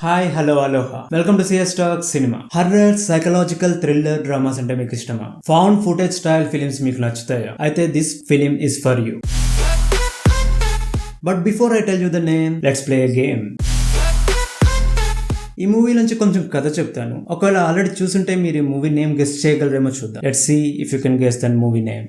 Hi hello aloha welcome to CS talk cinema. Horror, psychological, thriller dramas అంటే మీకు ఇష్టమా? Found footage style films మీకు నచ్చుతాయా? అయితే this film is for you. But before I tell you the name, let's play a game. ఈ movie నుంచి కొంచెం కథ చెప్తాను. ఒకవేళ ఆల్రెడీ చూసుంటే మీరు ఈ మూవీ నేమ్ గెస్ట్ చేయగలరేమో చూద్దాం. Let's see if you can guess that movie name.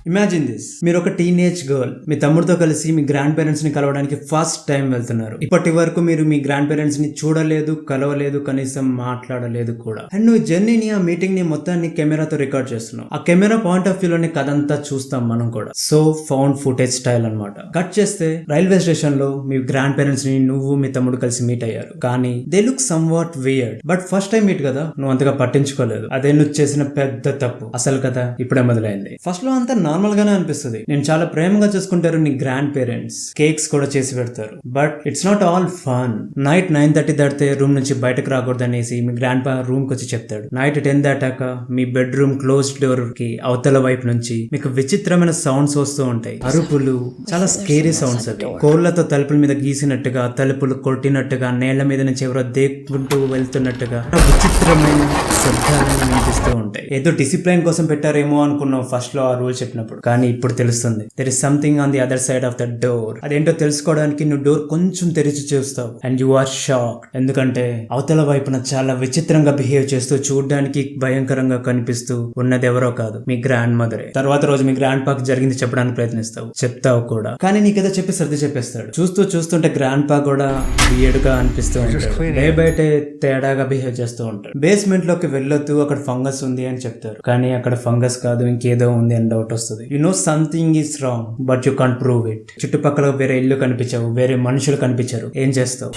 Imagine this, మీరు ఒక టీనేజ్ గర్ల్ మీ తమ్ముడితో కలిసి మీ గ్రాండ్ పేరెంట్స్ ని కలవడానికి ఫస్ట్ టైం వెళ్తున్నారు. ఇప్పటి వరకు మీరు మీ గ్రాండ్ పేరెంట్స్ ని చూడలేదు, కలవలేదు, కనీసం మాట్లాడలేదు కూడా. అండ్ నువ్వు జర్నీని, ఆ మీటింగ్ ని మొత్తాన్ని కెమెరాతో రికార్డ్ చేస్తున్నావు. ఆ కెమెరా పాయింట్ ఆఫ్ వ్యూ లోని కథ అంతా చూస్తాం మనం కూడా. సో ఫౌండ్ ఫుటేజ్ స్టైల్ అన్నమాట. కట్ చేస్తే రైల్వే స్టేషన్ లో మీ గ్రాండ్ పేరెంట్స్ ని నువ్వు మీ తమ్ముడు కలిసి మీట్ అయ్యారు. కానీ they look some what weird. But first time meet కదా, నువ్వు అంతగా పట్టించుకోలేదు. అదే నువ్వు చేసిన పెద్ద తప్పు. అసలు కథ ఇప్పుడే మొదలైంది. ఫస్ట్ లో అంతా నార్మల్ గానే అనిపిస్తుంది. నేను చాలా ప్రేమగా చూసుకుంటారు నీ గ్రాండ్ పేరెంట్స్, కేక్స్ కూడా చేసి పెడతారు. But it's not all fun. Night 9:30 దాటితే రూమ్ నుంచి బయటకు రాకూడదు అనేసి మీ గ్రాండ్ పా రూమ్ కి వచ్చి చెప్తాడు. నైట్ 10 దాటాక మీ బెడ్రూమ్ క్లోజ్డ్ డోర్ కి అవతల వైపు నుంచి మీకు విచిత్రమైన సౌండ్స్ వస్తూ ఉంటాయి. అరుపులు, చాలా స్కేరీ సౌండ్స్. అవి కోళ్లతో తలుపుల మీద గీసినట్టుగా, తలుపులు కొట్టినట్టుగా, నేళ్ల మీద నుంచి ఎవరో దేక్కుంటూ వెళ్తున్నట్టుగా విచిత్రమైన శబ్దాలను వినిపిస్తూ ఉంటాయి. ఏదో డిసిప్లైన్ కోసం పెట్టారేమో అనుకున్నావు ఫస్ట్ లో ఆ రూల్ చెప్పినప్పుడు. కానీ ఇప్పుడు తెలుస్తుంది, there is something on the other side of the door. అదేంటో తెలుసుకోవడానికి నువ్వు డోర్ కొంచెం తెరిచి చూస్తావు. And you are shock. ఎందుకంటే అవతల వైపున చాలా విచిత్రంగా బిహేవ్ చేస్తూ, చూడడానికి భయంకరంగా కనిపిస్తూ ఉన్నది ఎవరో కాదు, మీ గ్రాండ్ మదరే. తర్వాత రోజు మీ గ్రాండ్ పాకి జరిగింది చెప్పడానికి ప్రయత్నిస్తావు, చెప్తావు కూడా. కానీ నీకేదో చెప్పి సర్ది చెప్పేస్తాడు. చూస్తూ చూస్తుంటే గ్రాండ్ పా కూడా వియర్డ్ గా అనిపిస్తూ ఉంటాడు. డే బయట తేడాగా బిహేవ్ చేస్తూ ఉంటాడు. బేస్మెంట్ లోకి వెళ్ళొద్దు, అక్కడ ఫంగస్ ఉంది అని చెప్తారు. కానీ అక్కడ ఫంగస్ కాదు, ఇంకేదో ఉంది అని డౌట్ వస్తుంది. You know something is wrong but you can't prove it. చుట్టుపక్కల వేరే ఇల్లు కనిపించవు, వేరే మనుషులు కనిపించరు. ఏం చేస్తావు?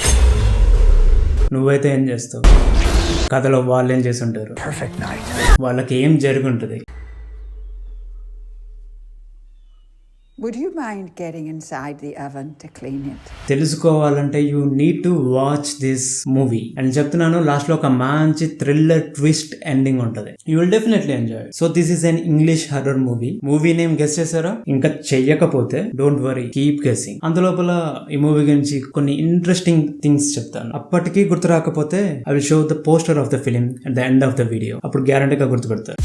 నువ్వైతే ఏం చేస్తావు? కథలో వాళ్ళు ఏం చేసి ఉంటారు? వాళ్ళకి ఏం జరుగుంటది? Would you mind getting inside the oven to clean it? తెలుసుకోవాలంటే you need to watch this movie. అని చెప్తున్నాను, లాస్ట్ లో ఒక మంచి థ్రిల్లర్ ట్విస్ట్ ఎండింగ్ ఉంటది. You will definitely enjoy. So this is an English horror movie. Movie name guess చేశారా? ఇంకా చెయ్యకపోతే డోంట్ వరీ, కీప్ గెస్సింగ్. అందులోపల ఈ మూవీ గురించి కొన్ని ఇంట్రెస్టింగ్ థింగ్స్ చెప్తాను. అప్పటికీ గుర్తు రాకపోతే I will show the poster of the film at the end of the video. అప్పుడు గ్యారంటీగా గుర్తుపెడతారు.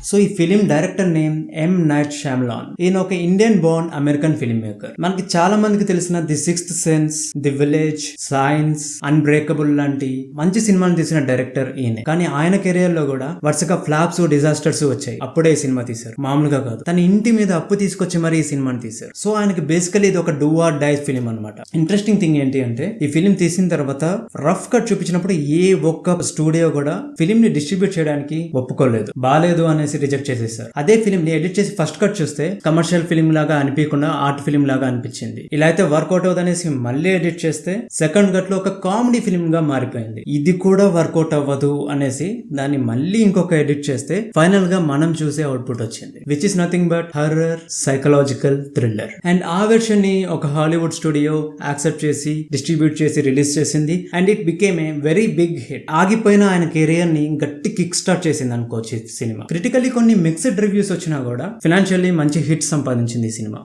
సో ఈ ఫిలిం డైరెక్టర్ నేమ్ ఎం నైట్ ష్యామ్లాన్. ఈయన ఒక Indian Born American film maker. మనకి చాలా మందికి తెలిసిన the sixth sense, the village, science, unbreakable లాంటి మంచి సినిమాలు తీసిన డైరెక్టర్ ఈయన. కానీ ఆయన కెరియర్ లో కూడా వరుసగా ఫ్లాప్స్, డిజాస్టర్స్ వచ్చాయి. అప్పుడే ఈ సినిమా తీశారు, మామూలుగా కాదు. తన ఇంటి మీద అప్పు తీసుకొచ్చి మరి ఈ సినిమాని తీశారు. సో ఆయనకి బేసికలీ ఇది ఒక డూ ఆర్ డై ఫిలిం అనమాట. ఇంట్రెస్టింగ్ థింగ్ ఏంటి అంటే, ఈ ఫిలిం తీసిన తర్వాత రఫ్ కట్ చూపించినప్పుడు ఏ ఒక్క స్టూడియో కూడా ఫిలిం ని డిస్ట్రిబ్యూట్ చేయడానికి ఒప్పుకోలేదు. బాలేదు అనేసి రిజెక్ట్ చేసేసారు. అదే ఫిలిం ని ఎడిట్ చేసి ఫస్ట్ కట్ చూస్తే కమర్షియల్ ఫిలిం లాగా అనిపించకుండా ఆర్ట్ ఫిలిం లాగా అనిపించింది. ఇలా అయితే వర్కౌట్ అవుతుంది అనేసి మళ్ళీ ఎడిట్ చేస్తే సెకండ్ కట్ లో ఒక కామెడీ ఫిలిం గా మారిపోయింది. ఇది కూడా వర్కౌట్ అవ్వదు అనేసి దాన్ని మళ్ళీ ఇంకొక ఎడిట్ చేస్తే ఫైనల్ గా మనం చూసే అవుట్పుట్ వచ్చింది, which is nothing but horror, psychological thriller. And ఆ వెర్షన్ ని ఒక హాలీవుడ్ స్టూడియో యాక్సెప్ట్ చేసి డిస్ట్రిబ్యూట్ చేసి రిలీజ్ చేసింది. And it became a very big hit. ఆగిపోయిన ఆయన కెరియర్ ని గట్టి కిక్ స్టార్ట్ చేసింది అనుకోవచ్చు ఈ సినిమా. క్రిటికల్లీ కొన్ని మిక్స్డ్ రివ్యూస్ వచ్చినా కూడా ఫైనాన్షియల్లీ మంచి హిట్ సంపాదించింది ఈ సినిమా.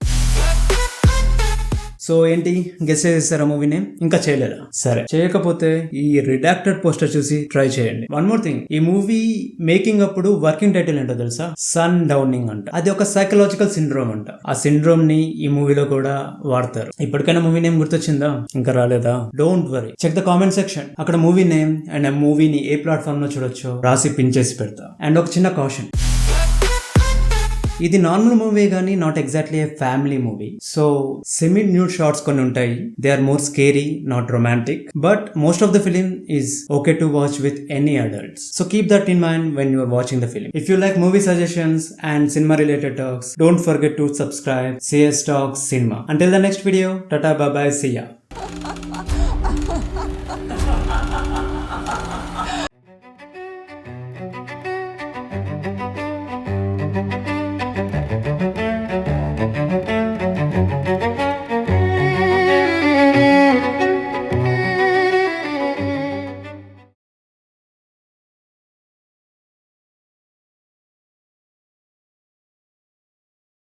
సో ఏంటి, గెస్ చేసేసారా మూవీని? ఇంకా చేయలేదా? సరే, చేయకపోతే ఈ రిడాక్టెడ్ పోస్టర్ చూసి ట్రై చేయండి. వన్ మోర్ థింగ్, ఈ మూవీ మేకింగ్ అప్పుడు వర్కింగ్ టైటిల్ ఏంటో తెలుసా? సన్ డౌనింగ్ అంట. అది ఒక సైకలాజికల్ సిండ్రోమ్ అంట. ఆ సిండ్రోమ్ ని ఈ మూవీలో కూడా వాడతారు. ఇప్పటికైనా మూవీ నేమ్ గుర్తొచ్చిందా? ఇంకా రాలేదా? Don't worry, check the comment section. అక్కడ మూవీ నేమ్ అండ్ ఆ మూవీని ఏ ప్లాట్ఫామ్ లో చూడొచ్చో రాసి పిన్ చేసి పెడతా. అండ్ ఒక చిన్న కాషన్, ఇది నార్మల్ మూవీ గానీ not exactly a family movie. So semi nude shots కొన్ని ఉంటాయి. They are more scary, not romantic. But most of the film is okay to watch with any adults. So keep that in mind when you are watching the film. If you like movie suggestions and cinema related talks, don't forget to subscribe CS Talks Cinema. Until the next video, tata bye bye, see ya.